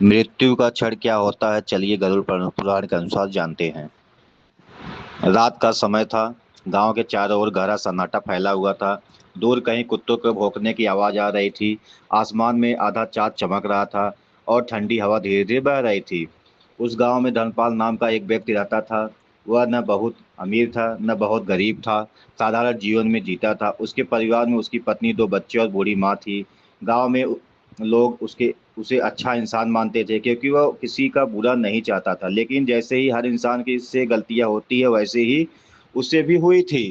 मृत्यु का क्षण क्या होता है, चलिए गरुड़ पुराण के अनुसार जानते हैं। रात का समय था। गांव के चारों ओर गहरा सन्नाटा फैला हुआ था। दूर कहीं कुत्तों के भौंकने की आवाज आ रही थी। आसमान में आधा चाँद चमक रहा था और ठंडी हवा धीरे धीरे बह रही थी। उस गांव में धनपाल नाम का एक व्यक्ति रहता था। वह न बहुत अमीर था न बहुत गरीब था। साधारण जीवन में जीता था। उसके परिवार में उसकी पत्नी, दो बच्चे और बूढ़ी माँ थी। गांव में लोग उसके उसे अच्छा इंसान मानते थे, क्योंकि वह किसी का बुरा नहीं चाहता था। लेकिन जैसे ही हर इंसान की से गलतियां होती है, वैसे ही उससे भी हुई थी।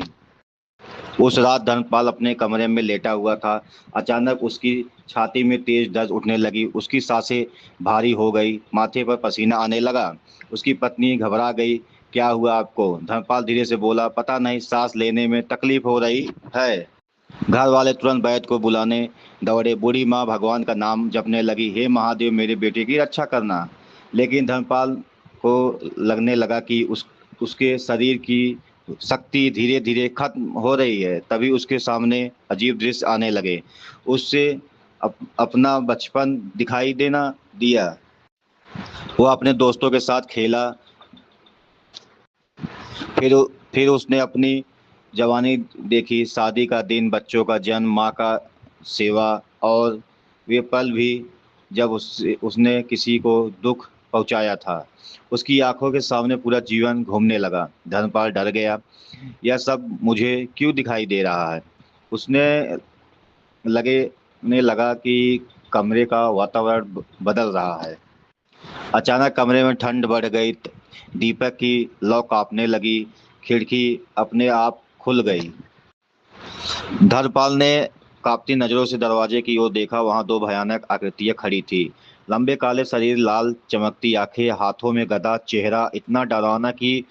उस रात धर्मपाल अपने कमरे में लेटा हुआ था। अचानक उसकी छाती में तेज दर्द उठने लगी। उसकी सांसें भारी हो गई, माथे पर पसीना आने लगा। उसकी पत्नी घबरा गई। क्या हुआ आपको? धर्मपाल धीरे से बोला, पता नहीं, सांस लेने में तकलीफ हो रही है। घर वाले तुरंत वैद्य को बुलाने दौड़े। बूढ़ी माँ भगवान का नाम जपने लगी, हे महादेव, मेरे बेटे की रक्षा करना। लेकिन धर्मपाल को लगने लगा कि उसके शरीर की शक्ति धीरे धीरे खत्म हो रही है। तभी उसके सामने अजीब दृश्य आने लगे। उससे अपना बचपन दिखाई देना दिया। वो अपने दोस्तों के साथ खेला। फिर फिर उसने अपनी जवानी देखी, शादी का दिन, बच्चों का जन्म, माँ का सेवा, और वे पल भी जब उसने किसी को दुख पहुंचाया था। उसकी आंखों के सामने पूरा जीवन घूमने लगा। धर्मपाल डर गया। यह सब मुझे क्यों दिखाई दे रहा है? उसने लगे ने लगा कि कमरे का वातावरण बदल रहा है। अचानक कमरे में ठंड बढ़ गई। दीपक की लौ कांपने लगी। खिड़की अपने आप खुल गई। धर्मपाल ने कांपती नजरों से दरवाजे की ओर देखा। वहां दो भयानक आकृतियां खड़ी थी। लंबे काले शरीर, लाल चमकती आंखें, हाथों में गदा, चेहरा इतना डरावना कि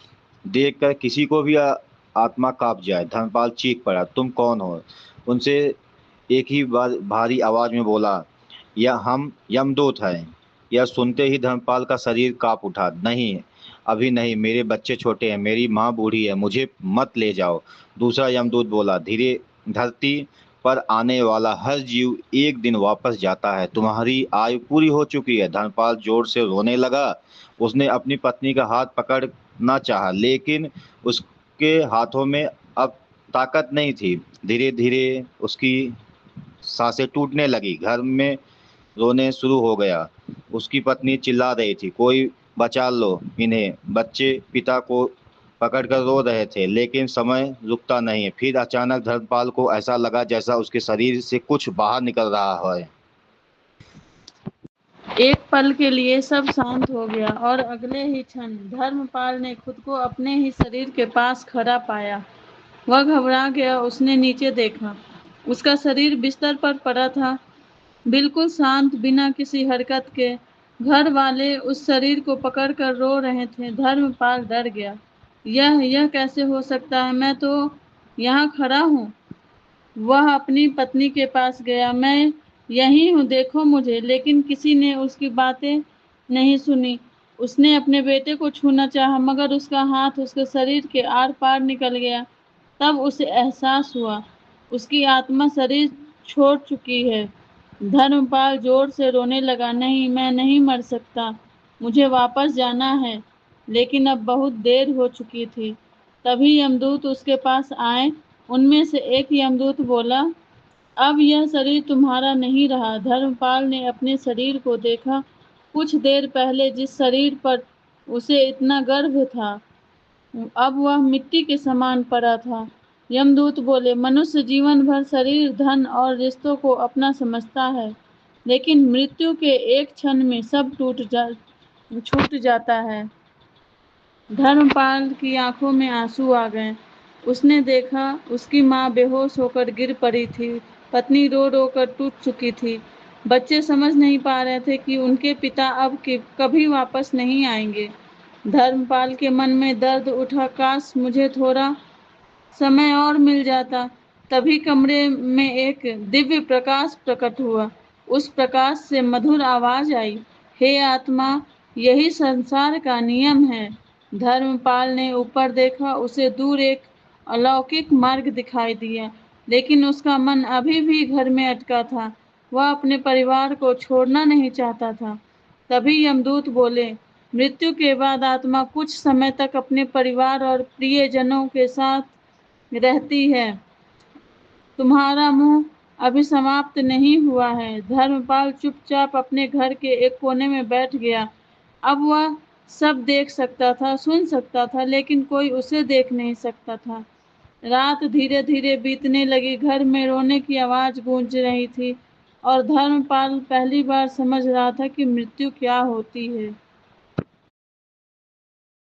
देखकर किसी को भी आत्मा कांप जाए। धर्मपाल चीख पड़ा, तुम कौन हो? उनसे एक ही बार भारी आवाज में बोला, यह हम यमदूत हैं। यह सुनते ही धर्मपाल का शरीर कांप उठा। नहीं, अभी नहीं, मेरे बच्चे छोटे हैं, मेरी माँ बूढ़ी है, मुझे मत ले जाओ। दूसरा यमदूत बोला, धीरे, धरती पर आने वाला हर जीव एक दिन वापस जाता है, तुम्हारी आयु पूरी हो चुकी है। धर्मपाल जोर से रोने लगा। उसने अपनी पत्नी का हाथ पकड़ना चाहा, लेकिन उसके हाथों में अब ताकत नहीं थी। धीरे धीरे उसकी सांसें टूटने लगी। घर में रोने शुरू हो गया। उसकी पत्नी चिल्ला रही थी, कोई बचा लो इन्हें। बच्चे पिता को पकड़कर रो रहे थे, लेकिन समय रुकता नहीं। फिर अचानक धर्मपाल को ऐसा लगा जैसा उसके शरीर से कुछ बाहर निकल रहा है। एक पल के लिए सब शांत हो गया और अगले ही क्षण धर्मपाल ने खुद को अपने ही शरीर के पास खड़ा पाया। वह घबरा गया। उसने नीचे देखा। उसका शरीर बिस्तर पर पड़ा था, बिल्कुल शांत, बिना किसी हरकत के। घर वाले उस शरीर को पकड़कर रो रहे थे। धर्मपाल डर गया। यह कैसे हो सकता है? मैं तो यहाँ खड़ा हूँ। वह अपनी पत्नी के पास गया। मैं यहीं हूँ, देखो मुझे। लेकिन किसी ने उसकी बातें नहीं सुनी। उसने अपने बेटे को छूना चाहा, मगर उसका हाथ उसके शरीर के आर पार निकल गया। तब उसे एहसास हुआ, उसकी आत्मा शरीर छोड़ चुकी है। धर्मपाल जोर से रोने लगा, नहीं, मैं नहीं मर सकता, मुझे वापस जाना है। लेकिन अब बहुत देर हो चुकी थी। तभी यमदूत उसके पास आए। उनमें से एक यमदूत बोला, अब यह शरीर तुम्हारा नहीं रहा। धर्मपाल ने अपने शरीर को देखा, कुछ देर पहले जिस शरीर पर उसे इतना गर्व था, अब वह मिट्टी के समान पड़ा था। यमदूत बोले, मनुष्य जीवन भर शरीर, धन और रिश्तों को अपना समझता है, लेकिन मृत्यु के एक क्षण में सब छूट जाता है। धर्मपाल की आंखों में आंसू आ गए। उसने देखा, उसकी माँ बेहोश होकर गिर पड़ी थी। पत्नी रो रो कर टूट चुकी थी। बच्चे समझ नहीं पा रहे थे कि उनके पिता अब कभी वापस नहीं आएंगे। धर्मपाल के मन में दर्द उठा, काश मुझे थोड़ा समय और मिल जाता। तभी कमरे में एक दिव्य प्रकाश प्रकट हुआ। उस प्रकाश से मधुर आवाज आई, हे आत्मा, यही संसार का नियम है। धर्मपाल ने ऊपर देखा। उसे दूर एक अलौकिक मार्ग दिखाई दिया, लेकिन उसका मन अभी भी घर में अटका था। वह अपने परिवार को छोड़ना नहीं चाहता था। तभी यमदूत बोले, मृत्यु के बाद आत्मा कुछ समय तक अपने परिवार और प्रियजनों के साथ रहती है। तुम्हारा मुंह अभी समाप्त नहीं हुआ है। धर्मपाल चुपचाप अपने घर के एक कोने में बैठ गया। अब वह सब देख सकता था, सुन सकता था, लेकिन कोई उसे देख नहीं सकता था। रात धीरे धीरे बीतने लगी। घर में रोने की आवाज गूंज रही थी और धर्मपाल पहली बार समझ रहा था कि मृत्यु क्या होती है।